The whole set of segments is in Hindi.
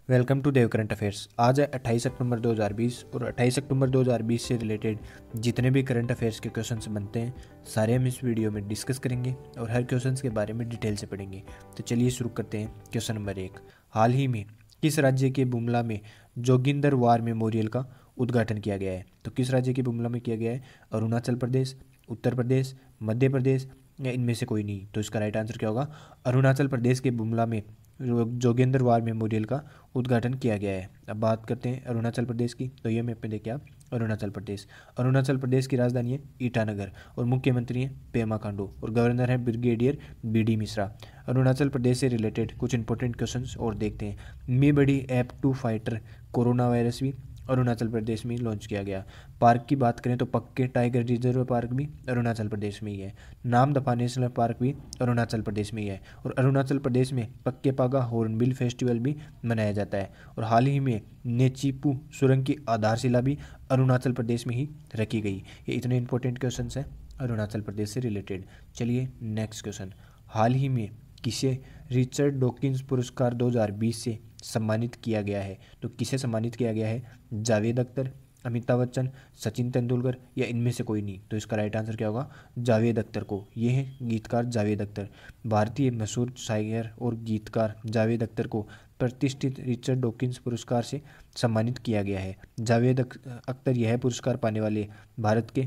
Welcome to Dev current affairs. आज है 28 अक्टूबर 2020 और 28 अक्टूबर 2020 से रिलेटेड जितने भी करंट अफेयर्स के क्वेश्चंस बनते हैं सारे हम इस वीडियो में डिस्कस करेंगे और हर क्वेश्चंस के बारे में डिटेल से पढ़ेंगे। तो चलिए शुरू करते हैं। क्वेश्चन नंबर 1, हाल ही में किस राज्य के बुमला में जोगिंदर वार मेमोरियल का उद्घाटन किया गया है? तो किस राज्य के बुमला में किया गया है? अरुणाचल प्रदेश, उत्तर प्रदेश, मध्य प्रदेश या इनमें से कोई नहीं? तो इसका राइट आंसर क्या होगा? अरुणाचल प्रदेश के बुमला में जोगिंदर वार मेमोरियल का उद्घाटन किया गया है। अब बात करते हैं अरुणाचल प्रदेश की। तो ये मैप में देखिए आप, अरुणाचल प्रदेश। अरुणाचल प्रदेश की राजधानी है ईटानगर और मुख्यमंत्री हैं पेमा खांडू और गवर्नर है ब्रिगेडियर बीडी मिश्रा। अरुणाचल प्रदेश से रिलेटेड कुछ इंपॉर्टेंट क्वेश्चंस और देखते हैं। मी बड़ी app to fighter corona virus भी अरुणाचल प्रदेश में लॉन्च किया गया। पार्क की बात करें तो पक्के टाइगर रिजर्व पार्क भी अरुणाचल प्रदेश में ही है। नामदफा नेशनल पार्क भी अरुणाचल प्रदेश में ही है और अरुणाचल प्रदेश में पक्के पागा हॉर्नबिल फेस्टिवल भी मनाया जाता है। और हाल ही में नेचीपू सुरंग की आधारशिला भी अरुणाचल प्रदेश में ही रखी गई। ये इतने इंपॉर्टेंट क्वेश्चन हैं अरुणाचल प्रदेश से रिलेटेड। चलिए नेक्स्ट क्वेश्चन, हाल ही में किसे रिचर्ड डॉकिंस पुरस्कार 2020 से सम्मानित किया गया है? तो किसे सम्मानित किया गया है? जावेद अख्तर, अमिताभ बच्चन, सचिन तेंदुलकर या इनमें से कोई नहीं? तो इसका राइट आंसर क्या होगा? जावेद अख्तर को। ये है गीतकार जावेद अख्तर। भारतीय मशहूर शायर और गीतकार जावेद अख्तर को प्रतिष्ठित रिचर्ड डॉकिंस पुरस्कार से सम्मानित किया गया है। जावेद अख्तर यह पुरस्कार पाने वाले भारत के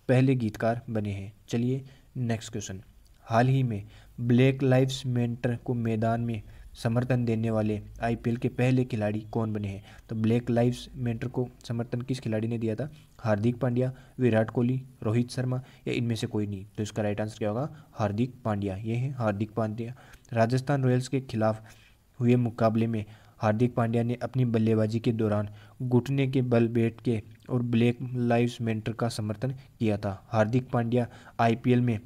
पहले गीतकार बने हैं। चलिए नेक्स्ट क्वेश्चन, हाल ही में ब्लैक लाइव्स मैटर को मैदान में समर्थन देने वाले आईपीएल के पहले खिलाड़ी कौन बने हैं? तो ब्लैक लाइव्स मैटर को समर्थन किस खिलाड़ी ने दिया था? हार्दिक पांड्या, विराट कोहली, रोहित शर्मा या इनमें से कोई नहीं? तो इसका राइट आंसर क्या होगा? हार्दिक पांड्या। ये है हार्दिक पांड्या। राजस्थान रॉयल्स के खिलाफ हुए मुकाबले में हार्दिक पांड्या ने अपनी बल्लेबाजी के दौरान घुटने के बल बैठ के और ब्लैक लाइव्स मैटर का समर्थन किया था। हार्दिक पांड्या आईपीएल में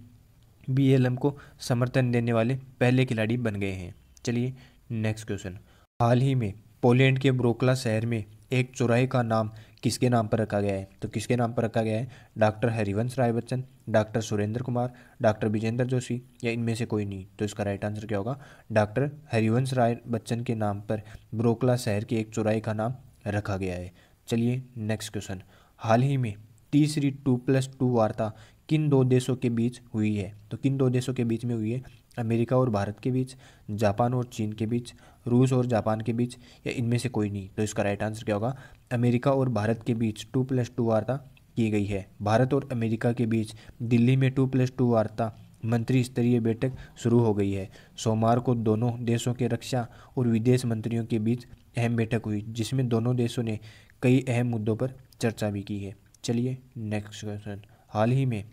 बीएलएम को समर्थन देने वाले पहले खिलाड़ी बन गए हैं। चलिए नेक्स्ट क्वेश्चन, हाल ही में पोलैंड के ब्रोकला शहर में एक चौराहे का नाम किसके नाम पर रखा गया है? तो किसके नाम पर रखा गया है? Doctor Harivansh Rai Bachchan, doctor Surendra Kumar, doctor Vijendra Joshi या इनमें से कोई नहीं? तो इसका राइट आंसर क्या होगा? डॉक्टर हरिवंश राय बच्चन के नाम पर ब्रोकला शहर के एक चौराहे का नाम रखा गया है। चलिए नेक्स्ट क्वेश्चन, हाल ही में तीसरी 2+2 वार्ता किन दो देशों के बीच हुई है? तो किन दो देशों के बीच में हुई है? अमेरिका और भारत के बीच, जापान और चीन के बीच, रूस और जापान के बीच या इनमें से कोई नहीं? तो इसका राइट आंसर क्या होगा? अमेरिका और भारत के बीच 2+2 वार्ता की गई है। भारत और अमेरिका के बीच दिल्ली में 2+2 वार्ता मंत्री स्तरीय बैठक शुरू हो गई है। सोमवार को दोनों देशों के रक्षा और विदेश मंत्रियों के बीच अहम बैठक हुई जिसमें दोनों देशों ने कई अहम मुद्दों पर चर्चा भी की है। चलिए नेक्स्ट क्वेश्चन, हाल ही में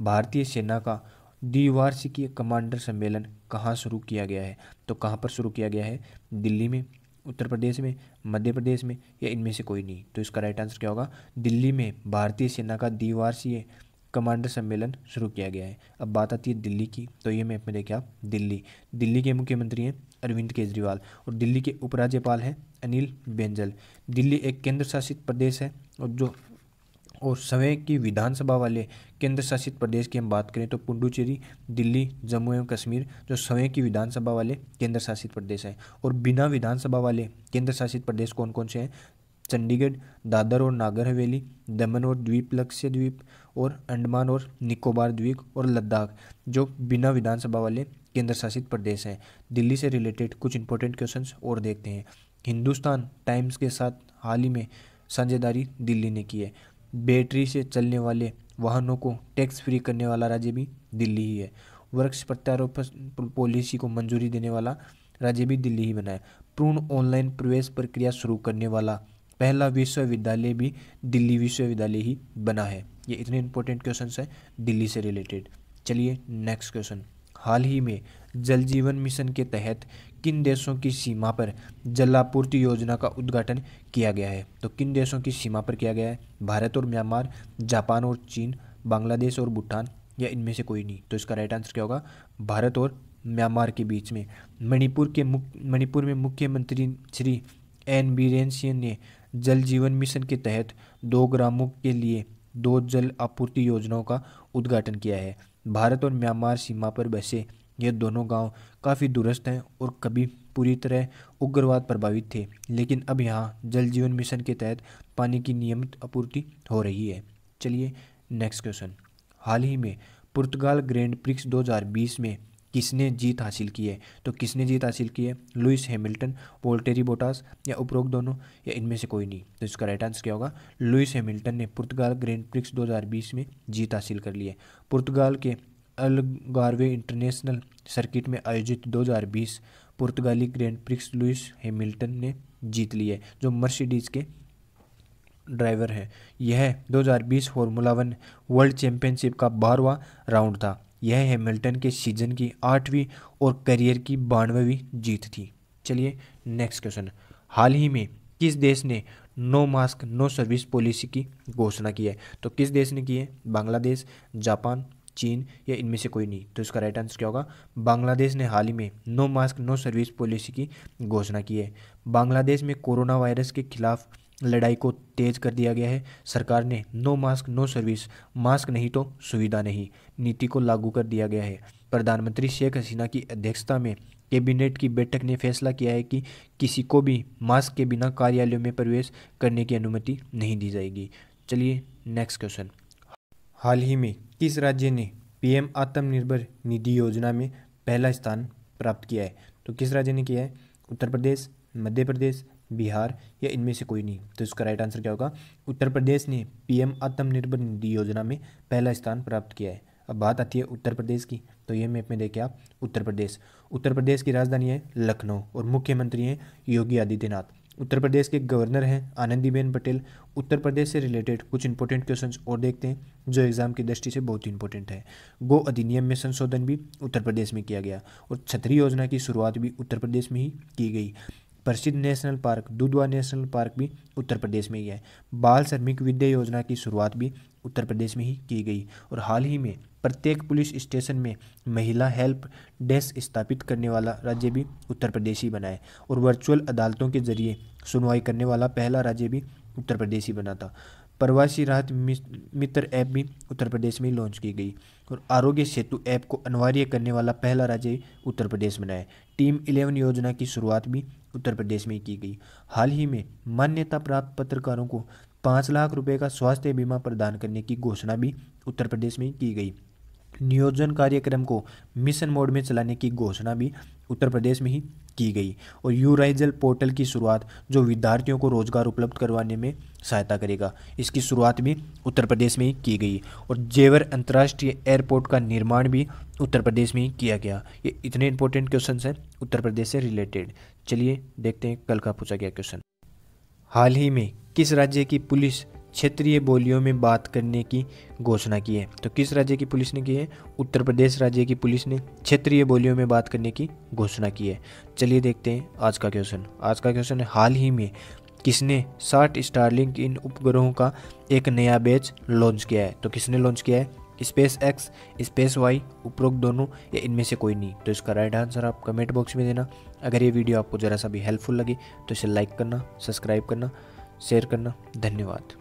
भारतीय सेना का द्विवार्षिकीय कमांडर सम्मेलन कहाँ शुरू किया गया है? तो कहाँ पर शुरू किया गया है? दिल्ली में, उत्तर प्रदेश में, मध्य प्रदेश में या इनमें से कोई नहीं? तो इसका राइट आंसर क्या होगा? दिल्ली में भारतीय सेना का द्विवार्षिकीय कमांडर सम्मेलन शुरू किया गया है। अब बात आती है दिल्ली की। तो ये मैप में देखिए आप, दिल्ली के मुख्यमंत्री हैं अरविंद केजरीवाल और दिल्ली के उपराज्यपाल हैं अनिल बैजल। दिल्ली एक केंद्र शासित प्रदेश है और स्वयं की विधानसभा वाले केंद्र शासित प्रदेश की हम बात करें तो पुडुचेरी, दिल्ली, जम्मू एवं कश्मीर जो स्वयं की विधानसभा वाले केंद्र शासित प्रदेश हैं। और बिना विधानसभा वाले केंद्र शासित प्रदेश कौन कौन से हैं? चंडीगढ़, दादर और नागर हवेली, दमन और द्वीप लक्षद्वीप और अंडमान और निकोबार द्वीप और लद्दाख जो बिना विधानसभा वाले केंद्र शासित प्रदेश हैं। दिल्ली से रिलेटेड कुछ इंपॉर्टेंट क्वेश्चंस और देखते हैं। हिंदुस्तान टाइम्स के साथ हाल ही में साझेदारी दिल्ली ने की है। बैटरी से चलने वाले वाहनों को टैक्स फ्री करने वाला राज्य भी दिल्ली ही है। वृक्ष प्रत्यारोपण पॉलिसी को मंजूरी देने वाला राज्य भी दिल्ली ही बना है। पूर्ण ऑनलाइन प्रवेश प्रक्रिया शुरू करने वाला पहला विश्वविद्यालय भी दिल्ली विश्वविद्यालय ही बना है। ये इतने इंपॉर्टेंट क्वेश्चंस हैं दिल्ली से रिलेटेड। चलिए नेक्स्ट क्वेश्चन, हाल ही में जल जीवन मिशन के तहत किन देशों की सीमा पर जलापूर्ति योजना का उद्घाटन किया गया है? तो किन देशों की सीमा पर किया गया है? भारत और म्यांमार, जापान और चीन, बांग्लादेश और भूटान या इनमें से कोई नहीं? तो इसका राइट आंसर क्या होगा? भारत और म्यांमार के बीच में। मणिपुर में मुख्यमंत्री श्री एन बीरेन सिंह ने जल जीवन मिशन के तहत 2 ग्रामों के लिए 2 जल आपूर्ति योजनाओं का उद्घाटन किया है। भारत और म्यांमार सीमा पर बसे ये दोनों गांव काफ़ी दूरस्थ हैं और कभी पूरी तरह उग्रवाद प्रभावित थे, लेकिन अब यहाँ जल जीवन मिशन के तहत पानी की नियमित आपूर्ति हो रही है। चलिए नेक्स्ट क्वेश्चन। हाल ही में पुर्तगाल ग्रैंड प्रिक्स 2020 में किसने जीत हासिल की है? तो किसने जीत हासिल की है? लुइस हैमिल्टन, वोल्टेरी बोटास या उपरोक्त दोनों या इनमें से कोई नहीं? तो इसका राइट आंसर क्या होगा? लुइस हैमिल्टन ने पुर्तगाल ग्रैंड प्रिक्स 2020 में जीत हासिल कर ली है। पुर्तगाल के अलगारवे इंटरनेशनल सर्किट में आयोजित 2020 पुर्तगाली ग्रैंड प्रिक्स लुइस हैमिल्टन ने जीत ली है, जो मर्सिडीज के ड्राइवर है। यह 2020 फार्मूला 1 वर्ल्ड चैंपियनशिप का 12वां राउंड था। यह हैमिल्टन के सीजन की 8वीं और करियर की 92वीं जीत थी। चलिए नेक्स्ट क्वेश्चन। हाल ही में किस देश ने no mask no service policy की घोषणा की है? तो किस देश ने की है? बांग्लादेश, जापान, चीन या इनमें से कोई नहीं? तो इसका राइट आंसर क्या होगा? बांग्लादेश ने हाल ही में no mask no service policy की घोषणा की है। बांग्लादेश में कोरोना वायरस के खिलाफ लड़ाई को तेज कर दिया गया है। सरकार ने no mask no service, mask नहीं तो सुविधा नहीं नीति को लागू कर दिया गया है। प्रधानमंत्री शेख हसीना की अध्यक्षता में कैबिनेट की बैठक ने फैसला किया है कि किसी को भी मास्क के बिना कार्यालयों में प्रवेश करने की अनुमति नहीं दी जाएगी। चलिए नेक्स्ट क्वेश्चन। हाल ही में किस राज्य ने पीएम आत्मनिर्भर निधि योजना में पहला स्थान प्राप्त किया है? तो किस राज्य ने किया है? उत्तर प्रदेश, मध्य प्रदेश, बिहार या इनमें से कोई नहीं? तो इसका राइट आंसर क्या होगा? उत्तर प्रदेश ने पीएम आत्मनिर्भर निधि योजना में पहला स्थान प्राप्त किया है। अब बात आती है उत्तर प्रदेश की, तो ये मैप में देखिए आप उत्तर प्रदेश की राजधानी है लखनऊ और मुख्यमंत्री हैं योगी आदित्यनाथ। उत्तर प्रदेश के गवर्नर हैं आनंदीबेन पटेल। उत्तर प्रदेश से रिलेटेड कुछ इंपॉर्टेंट क्वेश्चंस और देखते हैं जो एग्जाम की दृष्टि से बहुत ही इंपॉर्टेंट है। गो अधिनियम में संशोधन भी उत्तर प्रदेश में किया गया और छतरी योजना की शुरुआत भी उत्तर प्रदेश में ही की गई। प्रसिद्ध national park Dudhwa national park भी उत्तर प्रदेश में ही है। बाल श्रमिक विद्या योजना की शुरुआत भी उत्तर प्रदेश में ही की गई और हाल ही में प्रत्येक पुलिस स्टेशन में महिला हेल्प डेस्क स्थापित करने वाला राज्य भी उत्तर प्रदेश ही बना है और वर्चुअल अदालतों के जरिए सुनवाई करने वाला पहला राज्य भी उत्तर प्रदेश ही बना था। प्रवासी राहत मित्र ऐप भी उत्तर प्रदेश में ही लॉन्च की गई और आरोग्य सेतु ऐप को अनिवार्य करने वाला पहला राज्य उत्तर प्रदेश बना है। टीम 11 योजना की शुरुआत भी उत्तर प्रदेश में ही की गई। हाल ही में मान्यता प्राप्त पत्रकारों को 5 लाख रुपए का स्वास्थ्य बीमा प्रदान करने की घोषणा भी उत्तर प्रदेश में की गई। नियोजन कार्यक्रम को मिशन मोड में चलाने की घोषणा भी उत्तर प्रदेश में ही की गई और यूराइजल पोर्टल की शुरुआत जो विद्यार्थियों को रोजगार उपलब्ध करवाने में सहायता करेगा, इसकी शुरुआत भी उत्तर प्रदेश में ही की गई और जेवर अंतर्राष्ट्रीय एयरपोर्ट का निर्माण भी उत्तर प्रदेश में ही किया गया। ये इतने इंपॉर्टेंट क्वेश्चन हैं उत्तर प्रदेश से रिलेटेड। चलिए देखते हैं कल का पूछा गया क्वेश्चन। हाल ही में किस राज्य की पुलिस क्षेत्रीय बोलियों में बात करने की घोषणा की है? तो किस राज्य की पुलिस ने की है? उत्तर प्रदेश राज्य की पुलिस ने क्षेत्रीय बोलियों में बात करने की घोषणा की है। चलिए देखते हैं आज का क्वेश्चन। आज का क्वेश्चन है हाल ही में किसने 60 स्टारलिंक इन उपग्रहों का एक नया बैच लॉन्च किया है? तो किसने लॉन्च किया है? स्पेस एक्स, स्पेस वाई, उपरोक्त दोनों या इनमें से कोई नहीं? तो इसका राइट आंसर आप कमेंट बॉक्स में देना। अगर ये वीडियो आपको ज़रा सा भी हेल्पफुल लगी तो इसे लाइक करना, सब्सक्राइब करना, शेयर करना। धन्यवाद।